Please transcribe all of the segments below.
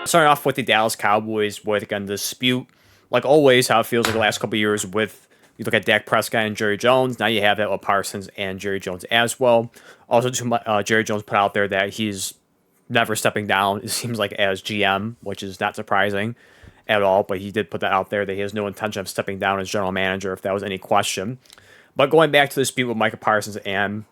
Starting off with the Dallas Cowboys with, again, the dispute, like always, how it feels like the last couple of years with, you look at Dak Prescott and Jerry Jones. Now you have that with Parsons and Jerry Jones as well. Also, Jerry Jones put out there that he's never stepping down, it seems like, as GM, which is not surprising at all. But he did put that out there that he has no intention of stepping down as general manager, if that was any question. But going back to the dispute with Micah Parsons and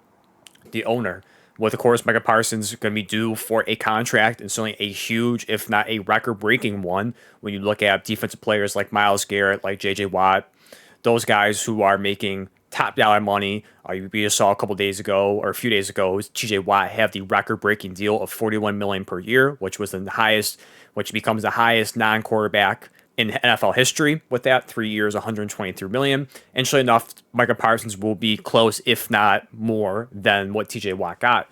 the owner, with, of course, Micah Parsons going to be due for a contract, and certainly a huge, if not a record-breaking one, when you look at defensive players like Myles Garrett, like J.J. Watt, those guys who are making top dollar money. We just saw a couple days ago, or a few days ago, J.J. Watt have the record-breaking deal of $41 million per year, which was the highest, which becomes the highest non-quarterback in NFL history. With that, 3 years, $123 million. And sure enough, Micah Parsons will be close, if not more, than what T.J. Watt got.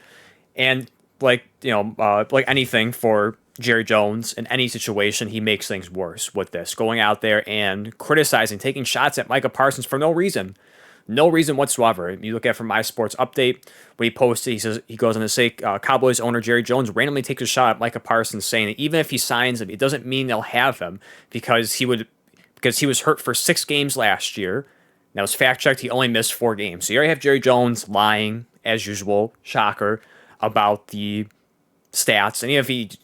And like anything for Jerry Jones, in any situation, he makes things worse with this, going out there and criticizing, taking shots at Micah Parsons for no reason. No reason whatsoever. You look at from My Sports Update, when he posted, he goes on to say, Cowboys owner Jerry Jones randomly takes a shot at Micah Parsons, saying that even if he signs him, it doesn't mean they'll have him because he was hurt for 6 games last year. That was fact checked. He only missed 4 games. So you already have Jerry Jones lying, as usual, shocker, about the stats. And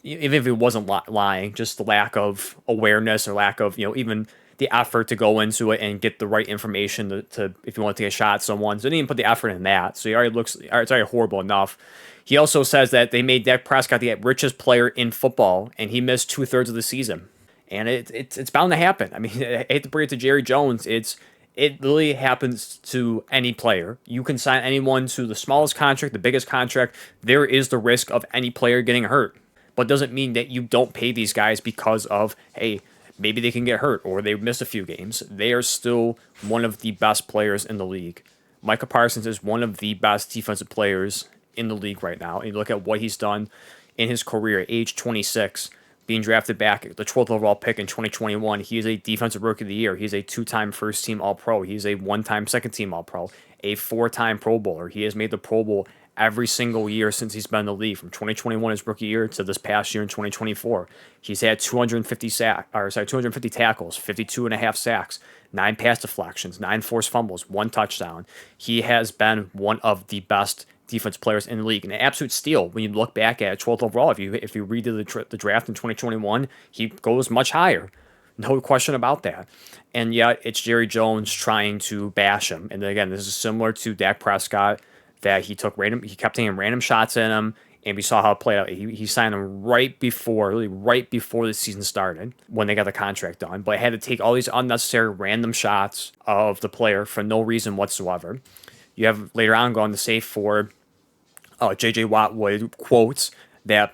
even if he wasn't lying, just the lack of awareness or lack of, even the effort to go into it and get the right information to if you want to take a shot at someone. So he didn't even put the effort in that. So it's already horrible enough. He also says that they made Dak Prescott the richest player in football, and he missed 2/3 of the season. And it's bound to happen. I mean, I hate to bring it to Jerry Jones. It really happens to any player. You can sign anyone to the smallest contract, the biggest contract. There is the risk of any player getting hurt. But it doesn't mean that you don't pay these guys because of, hey, maybe they can get hurt or they miss a few games. They are still one of the best players in the league. Micah Parsons is one of the best defensive players in the league right now. And you look at what he's done in his career at age 26, being drafted back at the 12th overall pick in 2021. He is a defensive rookie of the year. He's a 2-time first-team All-Pro. He's a 1-time second-team All-Pro, a 4-time Pro Bowler. He has made the Pro Bowl every single year since he's been in the league, from 2021, his rookie year, to this past year in 2024. He's had 250 tackles, 52 and a half sacks, 9 pass deflections, 9 forced fumbles, 1 touchdown. He has been one of the best defense players in the league, and an absolute steal when you look back at 12th overall. If you read the draft in 2021, he goes much higher. No question about that. And yet it's Jerry Jones trying to bash him. And again, this is similar to Dak Prescott, that he kept taking random shots at him, and we saw how it played out. He signed him right before the season started, when they got the contract done, but had to take all these unnecessary random shots of the player for no reason whatsoever. You have later on going to say for J.J. Watt would quote that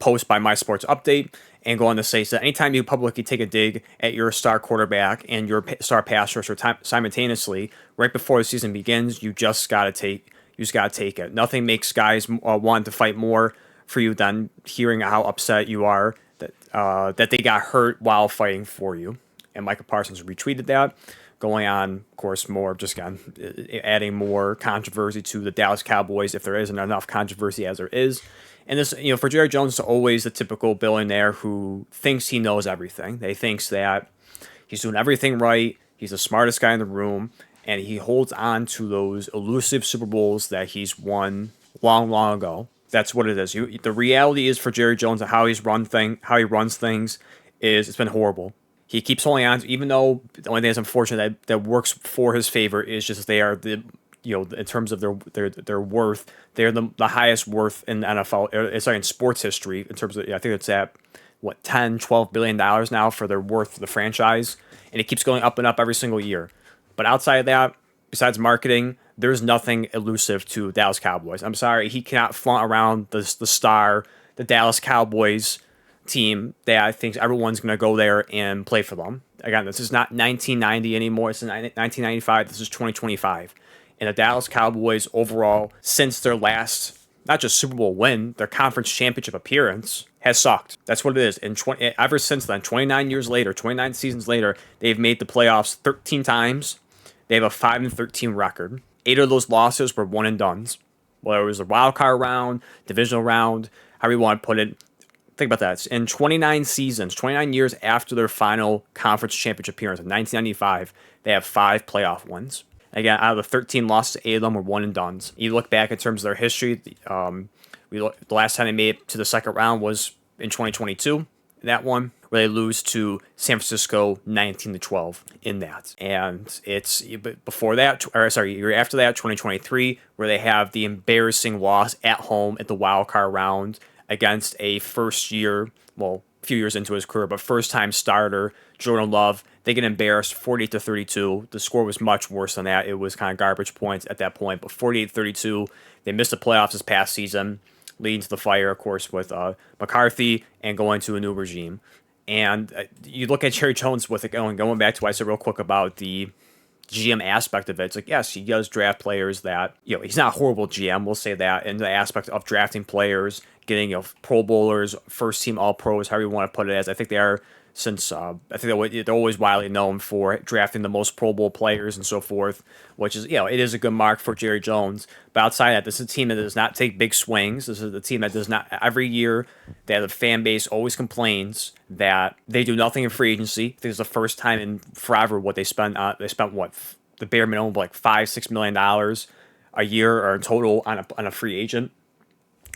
post by My Sports Update and go on to say that anytime you publicly take a dig at your star quarterback and your star pass rusher simultaneously right before the season begins, you just gotta take it. Nothing makes guys want to fight more for you than hearing how upset you are that they got hurt while fighting for you. And Micah Parsons retweeted that, going on, of course, more just again adding more controversy to the Dallas Cowboys, if there isn't enough controversy as there is. And this, for Jerry Jones, is always the typical billionaire who thinks he knows everything. They thinks that he's doing everything right. He's the smartest guy in the room, and he holds on to those elusive Super Bowls that he's won long, long ago. That's what it is. The reality is for Jerry Jones and how he runs things is it's been horrible. He keeps holding on to, even though the only thing that's unfortunate that works for his favor is just they are in terms of their worth, they're the highest worth in the NFL. In sports history, in terms of, I think it's at $10-12 billion now for their worth for the franchise, and it keeps going up and up every single year. But outside of that, besides marketing, there's nothing elusive to Dallas Cowboys. I'm sorry, he cannot flaunt around the Dallas Cowboys team that I think everyone's going to go there and play for them. Again, this is not 1990 anymore. It's 1995. This is 2025. And the Dallas Cowboys overall, since their last, not just Super Bowl win, their conference championship appearance, has sucked. That's what it is. And ever since then, 29 seasons later, they've made the playoffs 13 times. They have a 5-13 record. 8 of those losses were one and dones. Whether it was a wild card round, divisional round, however you want to put it. Think about that. In 29 seasons, 29 years after their final conference championship appearance in 1995, they have 5 playoff wins. Again, out of the 13 losses, 8 of them were one and dones. You look back in terms of their history. The last time they made it to the second round was in 2022. That one where they lose to San Francisco 19-12 in that. And it's before that, or sorry, year after that, 2023, where they have the embarrassing loss at home at the wild card round against a first year, well, a few years into his career, but first time starter, Jordan Love. They get embarrassed 48-32. The score was much worse than that. It was kind of garbage points at that point, but 48-32. They missed the playoffs this past season, leading to the fire, of course, with McCarthy and going to a new regime. And you look at Jerry Jones with it going back to what I said real quick about the GM aspect of it. It's like, yes, he does draft players that, he's not a horrible GM, we'll say that, in the aspect of drafting players, getting, Pro Bowlers, first team All Pros, however you want to put it as. I think they are, since I think they're always widely known for drafting the most Pro Bowl players and so forth, which is, it is a good mark for Jerry Jones. But outside of that, this is a team that does not take big swings. This is a team that does not, every year that the fan base always complains that they do nothing in free agency. This is the first time in forever what they spent what, the bare minimum, like $5-6 million a year or in total on a free agent.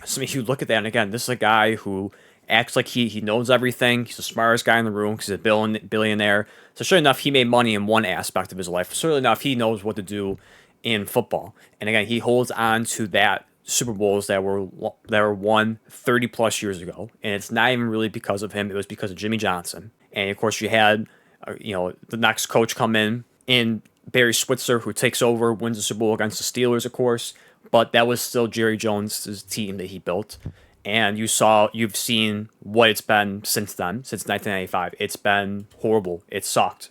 So if you look at that, and again, this is a guy who acts like he knows everything. He's the smartest guy in the room because he's a billionaire. So sure enough, he made money in one aspect of his life. Certainly enough, he knows what to do in football. And again, he holds on to that Super Bowls that were won 30 plus years ago. And it's not even really because of him. It was because of Jimmy Johnson. And of course, you had the next coach come in Barry Switzer, who takes over, wins the Super Bowl against the Steelers, of course. But that was still Jerry Jones' team that he built. And you've seen what it's been since then, since 1995. It's been horrible. It sucked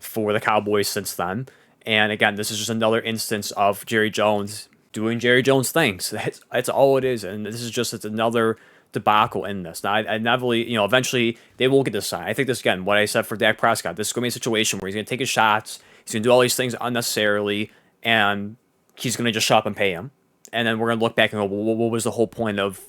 for the Cowboys since then. And again, this is just another instance of Jerry Jones doing Jerry Jones things. That's all it is. And this is just, it's another debacle in this. Now, I never, eventually they will get this sign. I think this, again, what I said for Dak Prescott, this is going to be a situation where he's going to take his shots. He's going to do all these things unnecessarily. And he's going to just shut up and pay him. And then we're going to look back and go, well, what was the whole point of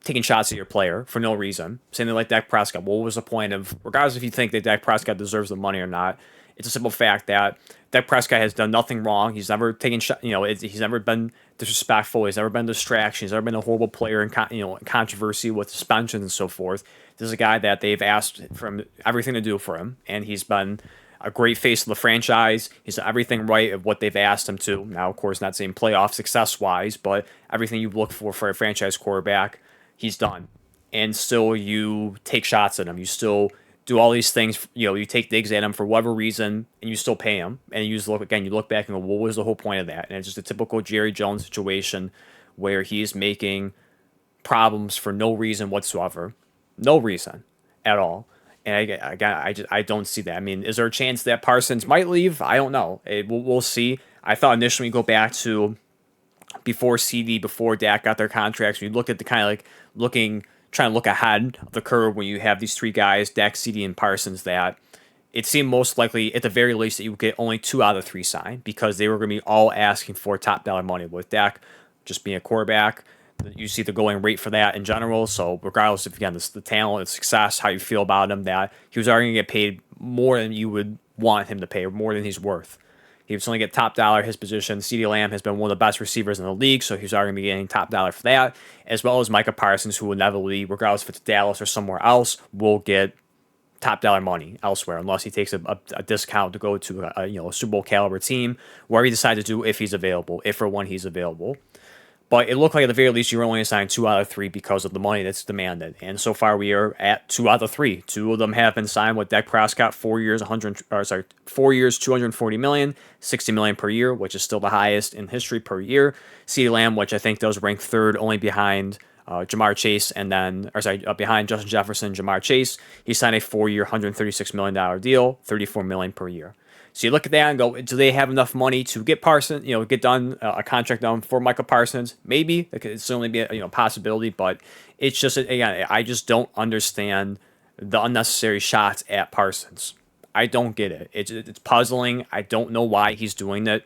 taking shots at your player for no reason? Saying like Dak Prescott, what was the point of, regardless if you think that Dak Prescott deserves the money or not, it's a simple fact that Dak Prescott has done nothing wrong. He's never taken shot, he's never been disrespectful. He's never been a distraction. He's never been a horrible player in controversy with suspensions and so forth. This is a guy that they've asked for everything to do for him, and he's been a great face of the franchise. He's done everything right of what they've asked him to. Now, of course, not saying playoff success-wise, but everything you look for a franchise quarterback, he's done. And still you take shots at him. You still do all these things. You take digs at him for whatever reason, and you still pay him. And you look back and go, what was the whole point of that? And it's just a typical Jerry Jones situation where he's making problems for no reason whatsoever. No reason at all. And I don't see that. I mean, is there a chance that Parsons might leave? I don't know. We'll see. I thought initially we go back to before Dak got their contracts. We look at the kind of trying to look ahead of the curve when you have these three guys, Dak, CD, and Parsons, that it seemed most likely, at the very least, that you would get only 2 out of 3 signed because they were going to be all asking for top dollar money. With Dak just being a quarterback, you see the going rate for that in general. So regardless of, again, the talent, the success, how you feel about him, that he was already going to get paid more than you would want him to pay, or more than he's worth. He was only get top dollar at his position. CeeDee Lamb has been one of the best receivers in the league, so he's already going to be getting top dollar for that, as well as Micah Parsons, who will inevitably, regardless if it's Dallas or somewhere else, will get top dollar money elsewhere, unless he takes a discount to go to a Super Bowl caliber team, where he decides to do if he's available, if or when he's available. But it looked like at the very least you were only assigned 2 out of 3 because of the money that's demanded. And so far we are at 2 out of 3. 2 of them have been signed with Dak Prescott, 4 years, 240 million, 60 million per year, which is still the highest in history per year. CeeDee Lamb, which I think does rank third, only behind Jamar Chase, behind Justin Jefferson, Jamar Chase. He signed a 4-year, $136 million deal, $34 million per year. So you look at that and go, do they have enough money to get Parsons, get done a contract done for Micah Parsons? Maybe. It could certainly be a possibility, but it's just, again, I just don't understand the unnecessary shots at Parsons. I don't get it. It's puzzling. I don't know why he's doing that.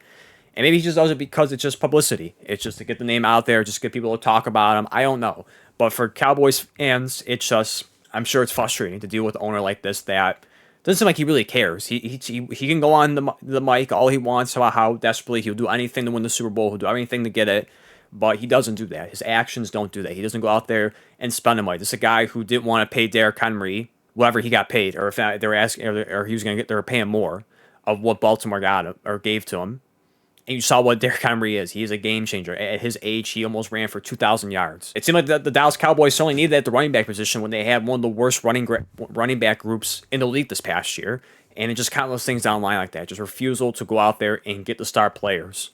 And maybe he just does it because it's just publicity. It's just to get the name out there, just get people to talk about him. I don't know. But for Cowboys fans, it's just, I'm sure it's frustrating to deal with an owner like this that doesn't seem like he really cares. He can go on the mic all he wants about how desperately he'll do anything to win the Super Bowl, he'll do anything to get it, but he doesn't do that. His actions don't do that. He doesn't go out there and spend the money. This is a guy who didn't want to pay Derrick Henry whatever he got paid, or if they were asking, or he was going to get, they were paying more of what Baltimore got or gave to him. And you saw what Derrick Henry is. He is a game changer. At his age, he almost ran for 2,000 yards. It seemed like the Dallas Cowboys certainly needed that at the running back position when they had one of the worst running back groups in the league this past year. And it just countless things down the line like that. Just refusal to go out there and get the star players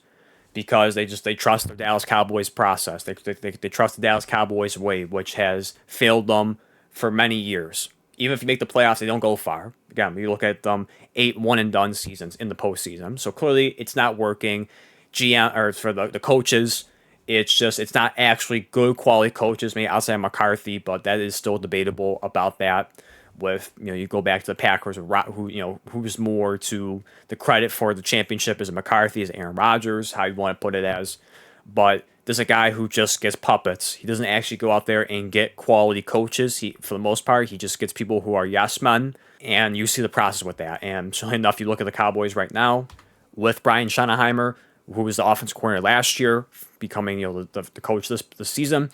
because they trust the Dallas Cowboys process. They trust the Dallas Cowboys way, which has failed them for many years. Even if you make the playoffs, they don't go far. Again, you look at 8 one-and-done seasons in the postseason. So clearly, it's not working. GM or for the coaches, it's not actually good quality coaches. Maybe outside of McCarthy, but that is still debatable about that. With you go back to the Packers, who's more to the credit for the championship, is it McCarthy, is Aaron Rodgers, how you want to put it as, but there's a guy who just gets puppets. He doesn't actually go out there and get quality coaches. For the most part, he just gets people who are yes men, and you see the process with that. And sure enough, you look at the Cowboys right now with Brian Schottenheimer, who was the offensive coordinator last year, becoming the coach this season.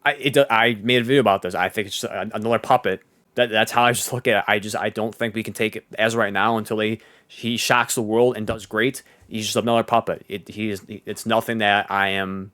I made a video about this. I think it's just another puppet. That's how I just look at it. I don't think we can take it as right now until he shocks the world and does great. He's just another puppet. It's nothing that I am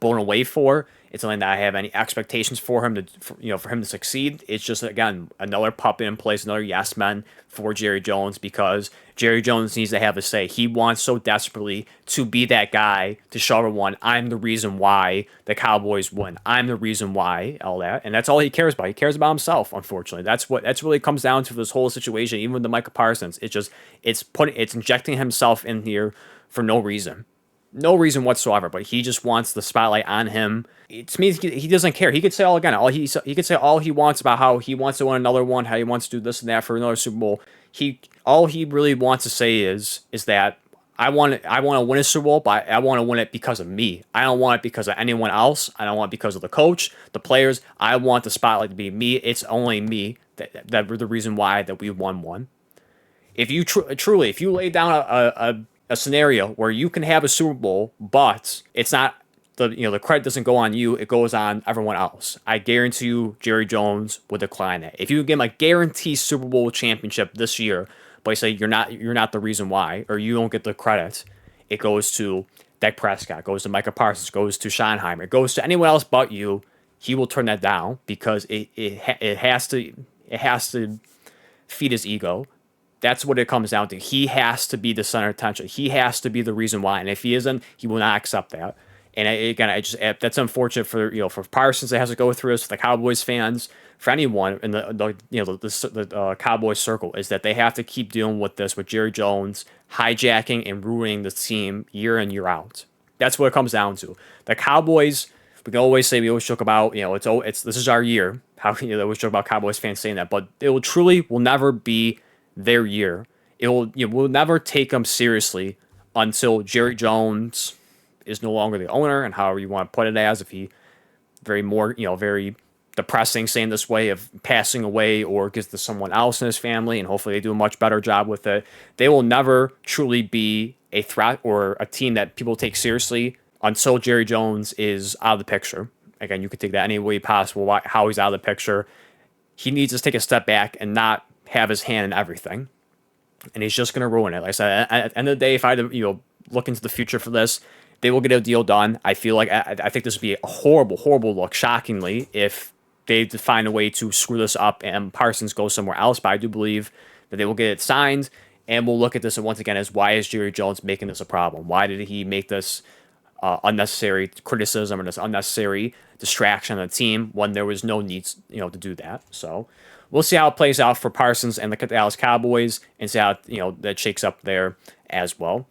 blown away for. It's something that I have any expectations for him for him to succeed. It's just, again, another puppet in place, another yes man for Jerry Jones, because Jerry Jones needs to have a say. He wants so desperately to be that guy to show everyone, I'm the reason why the Cowboys win. I'm the reason why, all that. And that's all he cares about. He cares about himself, unfortunately. That's really comes down to this whole situation, even with the Micah Parsons. It's injecting himself in here for no reason. No reason whatsoever, but he just wants the spotlight on him. To me, he doesn't care. He could say he could say all he wants about how he wants to win another one, how he wants to do this and that for another Super Bowl. All he really wants to say is that I want to win a Super Bowl, but I want to win it because of me. I don't want it because of anyone else. I don't want it because of the coach, the players. I want the spotlight to be me. It's only me that the reason why that we won one. If you truly, if you lay down a scenario where you can have a Super Bowl, but it's not the credit doesn't go on you, it goes on everyone else. I guarantee you, Jerry Jones would decline that. If you give him a guaranteed Super Bowl championship this year, but you say you're not the reason why, or you don't get the credit, it goes to Dak Prescott, goes to Micah Parsons, goes to Schottenheimer, it goes to anyone else but you. He will turn that down because it has to feed his ego. That's what it comes down to. He has to be the center of attention. He has to be the reason why. And if he isn't, he will not accept that. And that's unfortunate for Parsons that has to go through this, for the Cowboys fans, for anyone in the Cowboys circle, is that they have to keep dealing with this, with Jerry Jones hijacking and ruining the team year in, year out. That's what it comes down to. The Cowboys, we always joke about, this is our year. They always joke about Cowboys fans saying that, but it will never be their year. We'll never take them seriously until Jerry Jones is no longer the owner, and however you want to put it as, if he very depressing saying this way of passing away or gives to someone else in his family, and hopefully they do a much better job with it. They will never truly be a threat or a team that people take seriously until Jerry Jones is out of the picture. Again, you could take that any way possible, how he's out of the picture. He needs to take a step back and not have his hand in everything, and he's just going to ruin it. Like I said, at the end of the day, if I had to look into the future for this, they will get a deal done. I feel like I think this would be a horrible look, shockingly, if they find a way to screw this up and Parsons goes somewhere else. But I do believe that they will get it signed, and we'll look at this once again as, why is Jerry Jones making this a problem? Why did he make this unnecessary criticism or this unnecessary distraction on the team when there was no need to do that? So we'll see how it plays out for Parsons and the Dallas Cowboys, and see how that shakes up there as well.